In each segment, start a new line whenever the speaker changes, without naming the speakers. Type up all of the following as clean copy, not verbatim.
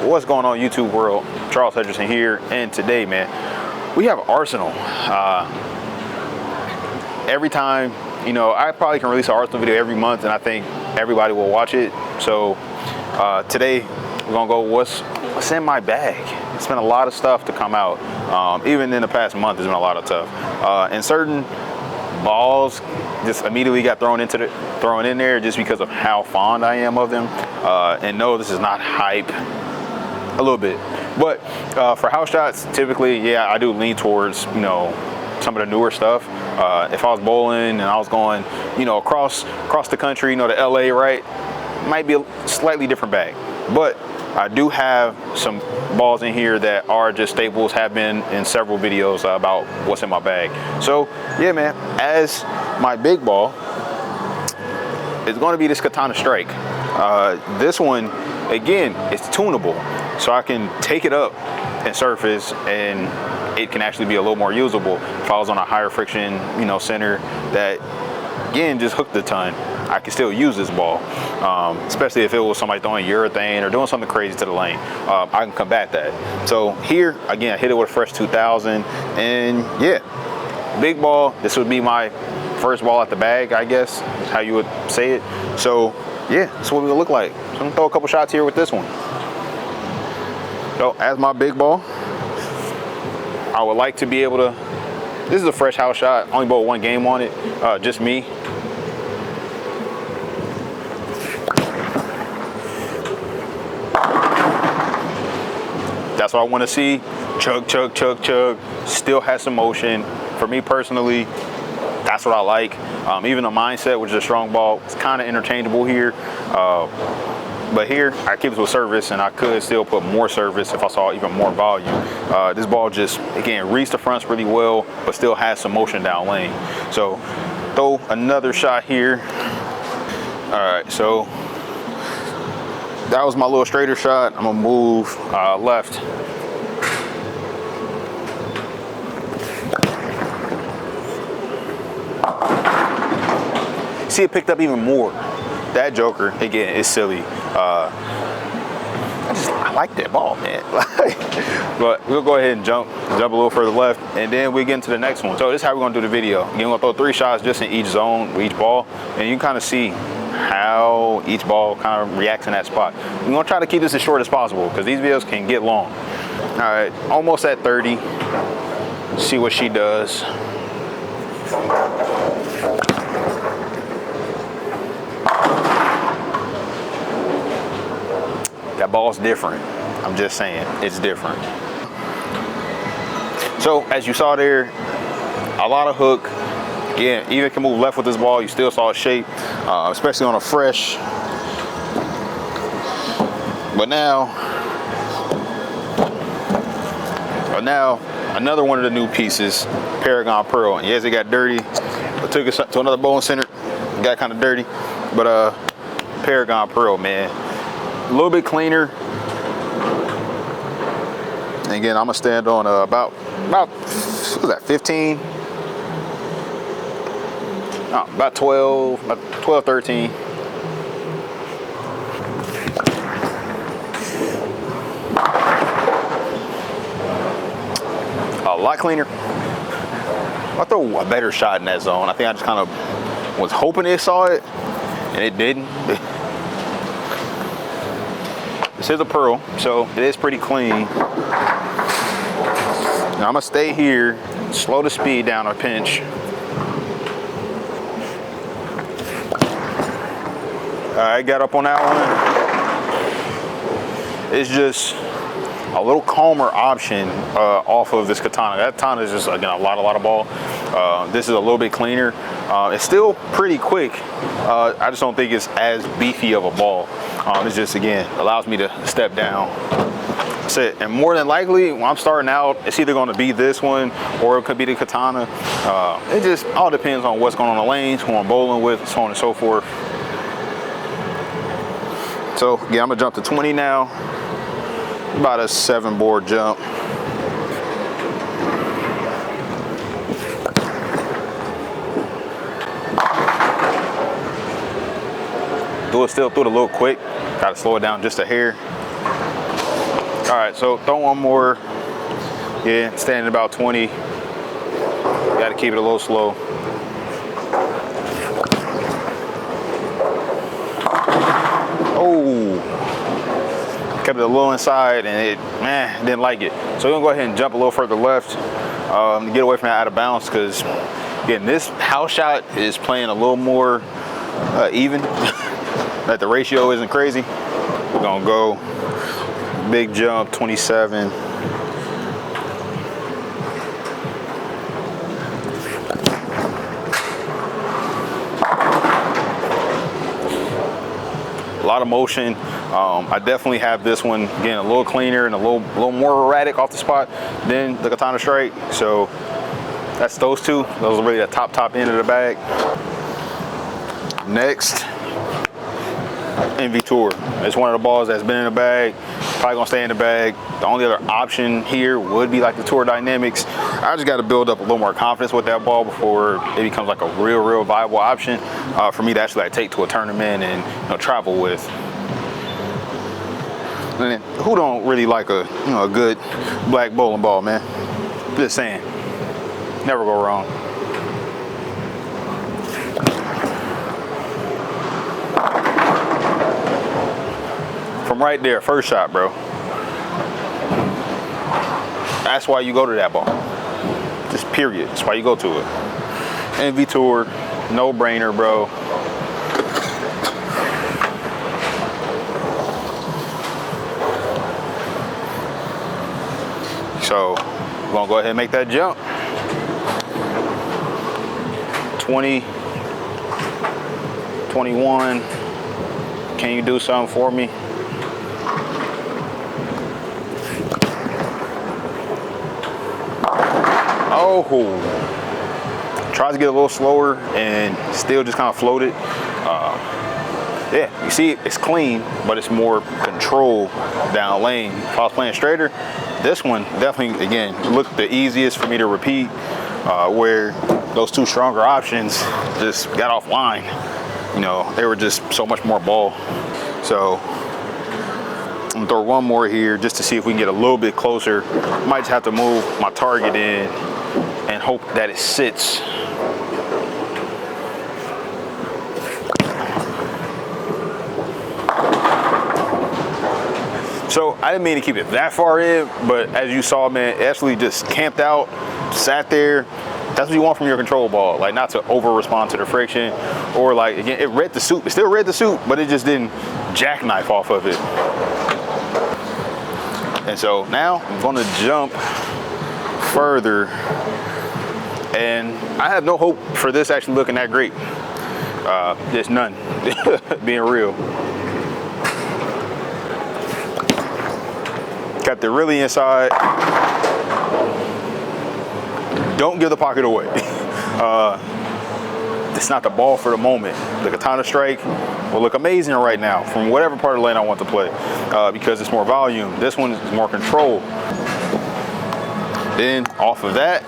What's going on, YouTube world? Charles Hutcherson here, and today, man, we have Arsenal. Every time, you know, I probably can release an Arsenal video every month, and I think everybody will watch it. So today, we're gonna go what's in my bag. It's been a lot of stuff to come out. Even in the past month, there's been a lot of stuff. And certain balls just immediately got thrown in there just because of how fond I am of them. And no, this is not hype. A little bit, but for house shots, typically, yeah, I do lean towards, you know, some of the newer stuff. If I was bowling and I was going, you know, across the country, you know, to LA, right, might be a slightly different bag. But I do have some balls in here that are just staples, have been in several videos about what's in my bag. So yeah, man, as my big ball, it's going to be this Katana Strike. This one, again, it's tunable, so I can take it up and surface, and it can actually be a little more usable. If I was on a higher friction, you know, center that, again, just hooked a ton, I can still use this ball, especially if it was somebody throwing urethane or doing something crazy to the lane. I can combat that. So here, again, I hit it with a fresh 2000, and yeah, big ball. This would be my first ball at the bag, I guess, is how you would say it. So yeah, that's what it would look like. So I'm gonna throw a couple shots here with this one. So as my big ball, I would like to be able to, this is a fresh house shot, only bowled one game on it, just me. That's what I want to see. Chug, chug, chug, chug. Still has some motion. For me personally, that's what I like. Even the mindset, which is a strong ball, it's kind of interchangeable here. But here, I keep it with service, and I could still put more service if I saw even more volume. This ball just, again, reads the fronts really well, but still has some motion down lane. So throw another shot here. All right, so that was my little straighter shot. I'm gonna move left. See, it picked up even more. That joker, again, is silly. I like that ball, man. But we'll go ahead and jump a little further left, and then we get into the next one. So this is how we're gonna do the video. Again, we're gonna throw 3 shots just in each zone with each ball, and you can kind of see how each ball kind of reacts in that spot. We're gonna try to keep this as short as possible because these videos can get long. All right, almost at 30. See what she does. That ball's different. I'm just saying, it's different. So as you saw there, a lot of hook. Yeah, even can move left with this ball, you still saw its shape, especially on a fresh. But now another one of the new pieces, Paragon Pro. And yes, it got dirty. I took it to another bowling center, it got kind of dirty. But Paragon Pro, man, a little bit cleaner. And again, I'm gonna stand on about what was that, 15? Oh, about 12, 13. A lot cleaner. I throw a better shot in that zone. I think I just kind of was hoping it saw it, and it didn't. This is a pearl, so it is pretty clean. Now I'm gonna stay here, slow the speed down a pinch. I got up on that one. It's just a little calmer option off of this Katana. That Katana is just, again, a lot of ball. This is a little bit cleaner. It's still pretty quick. I just don't think it's as beefy of a ball. It's just, again, allows me to step down. That's it. And more than likely, when I'm starting out, it's either going to be this one or it could be the Katana. It just all depends on what's going on in the lanes, who I'm bowling with, so on and so forth. So again, I'm gonna jump to 20 now. About a 7-board jump. Do it still through it a little quick. Gotta slow it down just a hair. All right, so throw one more. Yeah, standing about 20. Got to keep it a little slow. Oh, kept it a little inside, and it, didn't like it. So we're gonna go ahead and jump a little further left to get away from that out of bounds, because again, this house shot is playing a little more even. That the ratio isn't crazy. We're gonna go big jump, 27. A lot of motion. I definitely have this one again a little cleaner and a little more erratic off the spot than the Katana Strike. So that's those two. Those are really the top end of the bag. Next, NV Tour. It's one of the balls that's been in the bag, probably gonna stay in the bag. The only other option here would be like the Tour Dynamics. I just got to build up a little more confidence with that ball before it becomes like a real viable option for me to actually like take to a tournament and travel with. And who don't really like a a good black bowling ball, man? Just saying, never go wrong. From right there, first shot, bro. That's why you go to that ball. Just period. That's why you go to it. NV Tour, no brainer, bro. So we're gonna go ahead and make that jump. 20, 21. Can you do something for me? Oh, tries to get a little slower and still just kind of floated. Yeah, you see it's clean, but it's more control down lane. If I was playing straighter, this one definitely, again, looked the easiest for me to repeat, where those two stronger options just got offline. They were just so much more ball. So I'm gonna throw one more here just to see if we can get a little bit closer. Might just have to move my target in and hope that it sits. So I didn't mean to keep it that far in, but as you saw, man, it actually just camped out, sat there. That's what you want from your control ball, like not to over respond to the friction, or like, again, it read the suit, it still read the suit, but it just didn't jackknife off of it. And so now I'm gonna jump further, and I have no hope for this actually looking that great. There's none, being real. Kept it really inside. Don't give the pocket away. It's not the ball for the moment. The Katana Strike will look amazing right now from whatever part of the lane I want to play, because it's more volume. This one is more control. Then off of that,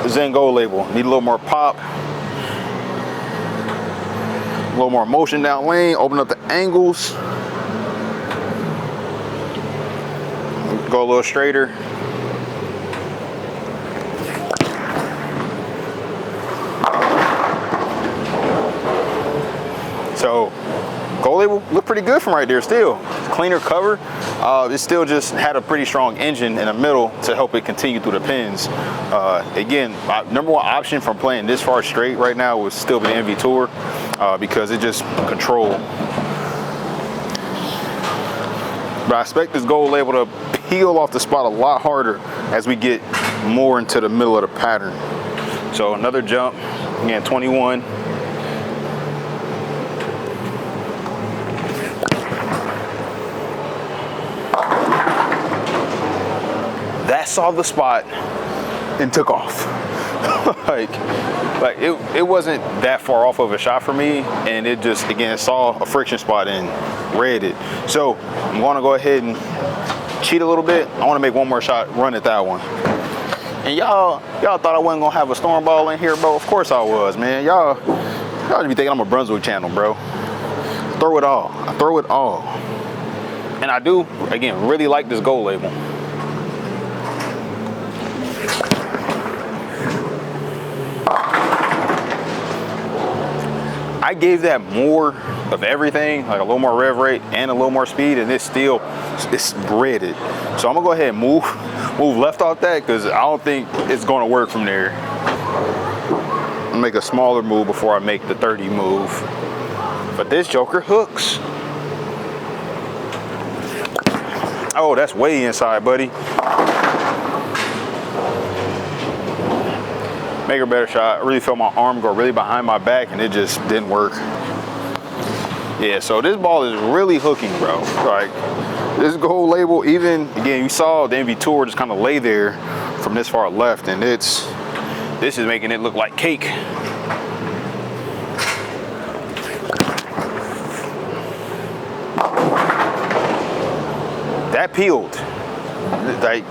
Zen Gold label. Need a little more pop, a little more motion down lane, open up the angles, go a little straighter. So Gold label looked pretty good from right there still. Cleaner cover. It still just had a pretty strong engine in the middle to help it continue through the pins. Again, my number one option from playing this far straight right now would still be the NV Tour, because it just control. But I expect this Gold label to peel off the spot a lot harder as we get more into the middle of the pattern. So another jump, again, 21. That saw the spot and took off. like it wasn't that far off of a shot for me, and it just, again, saw a friction spot and read it. So I'm gonna go ahead and cheat a little bit. I want to make one more shot, run at that one. And y'all thought I wasn't gonna have a storm ball in here, bro. Of course I was, man. Y'all just be thinking I'm a Brunswick channel, bro. Throw it all. I throw it all. And I do, again, really like this gold label. I gave that more of everything, like a little more rev rate and a little more speed, and it's breaded. So I'm gonna go ahead and move left off that, because I don't think it's gonna work from there. I'll make a smaller move before I make the 30 move. But this joker hooks. Oh, that's way inside, buddy. Make a better shot. I really felt my arm go really behind my back, and it just didn't work. Yeah, so this ball is really hooking, bro. Like, this gold label, even, again, you saw the MV Tour just kind of lay there from this far left, and this is making it look like cake. That peeled. Like,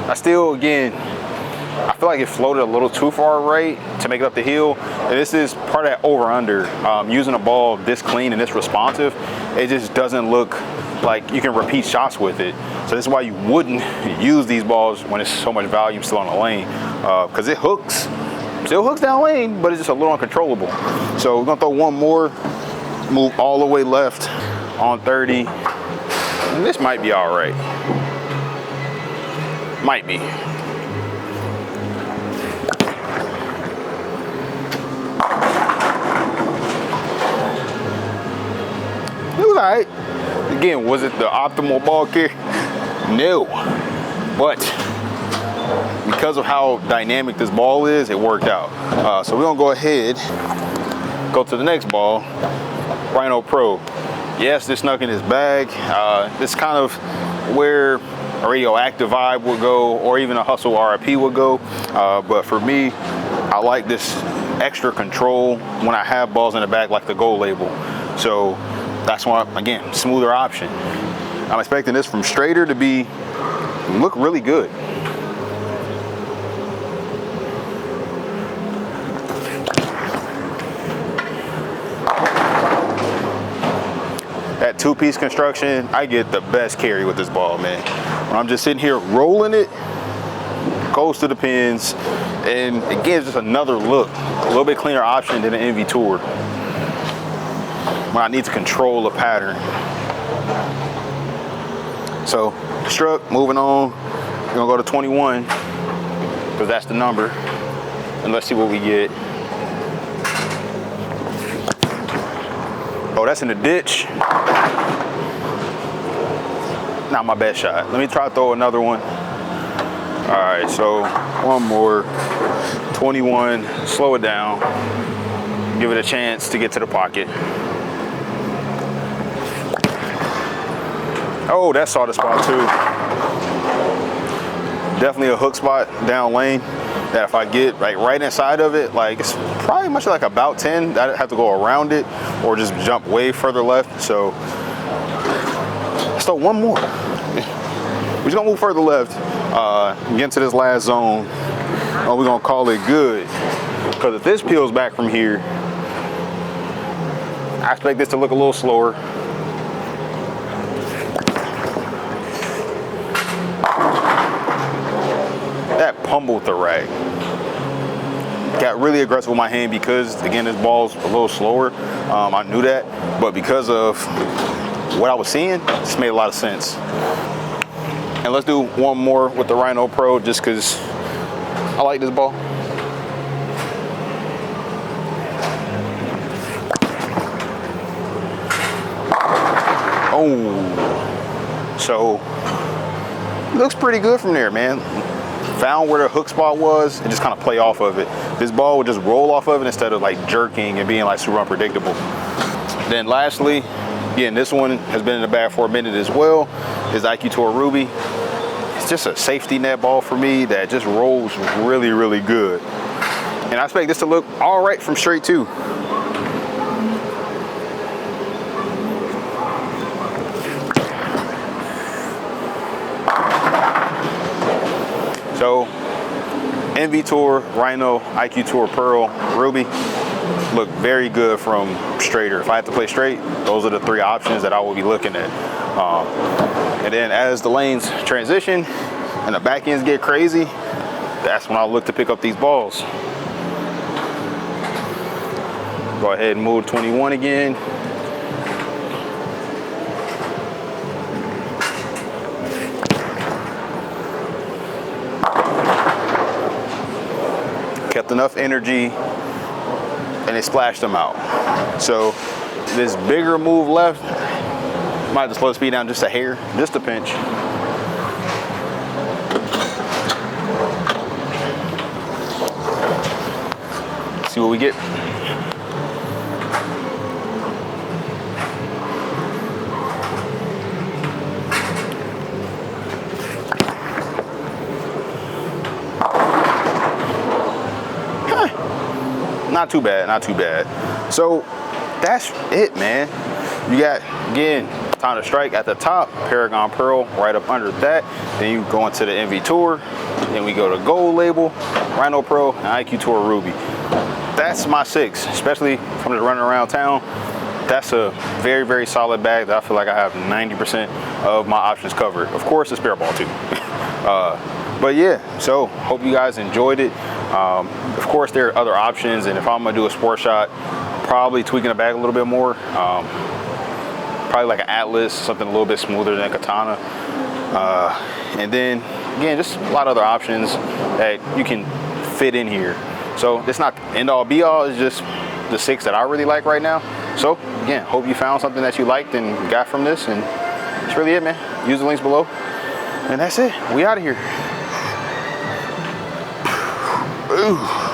I still, again, I feel like it floated a little too far right to make it up the hill. And this is part of that over-under. Using a ball this clean and this responsive, it just doesn't look like you can repeat shots with it. So this is why you wouldn't use these balls when there's so much volume still on the lane, because it hooks, still hooks down lane, but it's just a little uncontrollable. So we're gonna throw one more, move all the way left on 30. And this might be all right. Might be. It was all right. Again, was it the optimal ball carry? No. But because of how dynamic this ball is, it worked out. So we're gonna go ahead, go to the next ball, Rhino Pro. Yes, this snuck in his bag. This is kind of where a radioactive vibe would go, or even a hustle RIP would go. But for me, I like this extra control when I have balls in the bag like the gold label. So that's why, again, smoother option. I'm expecting this from straighter to look really good. That two-piece construction, I get the best carry with this ball, man. When I'm just sitting here rolling it, goes to the pins, and it gives just another look, a little bit cleaner option than an MV Tour when I need to control a pattern. So, struck, moving on. We're gonna go to 21, because that's the number. And let's see what we get. Oh, that's in the ditch. Not my best shot. Let me try to throw another one. All right, so one more. 21, slow it down. Give it a chance to get to the pocket. Oh, that saw the spot too. Definitely a hook spot down lane that if I get like right inside of it, like it's probably much like about 10. I'd have to go around it or just jump way further left. So let's throw one more. We're just gonna move further left, get into this last zone. We're gonna call it good. Because if this peels back from here, I expect this to look a little slower. That pummeled the rack. Got really aggressive with my hand because, again, this ball's a little slower. I knew that, but because of what I was seeing, this made a lot of sense. And let's do one more with the Rhino Pro just because I like this ball. Oh, so looks pretty good from there, man. Found where the hook spot was and just kind of play off of it. This ball would just roll off of it instead of like jerking and being like super unpredictable. Then lastly, again, this one has been in the bag for a minute as well, is the IQ Tour Ruby. It's just a safety net ball for me that just rolls really, really good. And I expect this to look all right from straight too. So, MV Tour, Rhino, IQ Tour Pearl, Ruby. look very good from straighter. If I had to play straight, those are the 3 options that I will be looking at. And then as the lanes transition and the back ends get crazy, that's when I'll look to pick up these balls. Go ahead and move 21 again. Kept enough energy and it splashed them out. So this bigger move left, might just slow the speed down just a hair, just a pinch. See what we get. Not too bad, not too bad. So that's it, man. You got, again, Katana Strike at the top, Paragon Pearl right up under that. Then you go into the MV Tour. Then we go to Gold Label, Rhino Pro, and IQ Tour Ruby. That's my 6, especially from the running around town. That's a very, very solid bag that I feel like I have 90% of my options covered. Of course, a spare ball too. But yeah, so hope you guys enjoyed it. Of course, there are other options, and if I'm gonna do a sport shot, probably tweaking the bag a little bit more. Probably like an Atlas, something a little bit smoother than Katana. And then, again, just a lot of other options that you can fit in here. So it's not end all be all, it's just the 6 that I really like right now. So again, hope you found something that you liked and got from this, and that's really it, man. Use the links below. And that's it, we out of here. Ooh.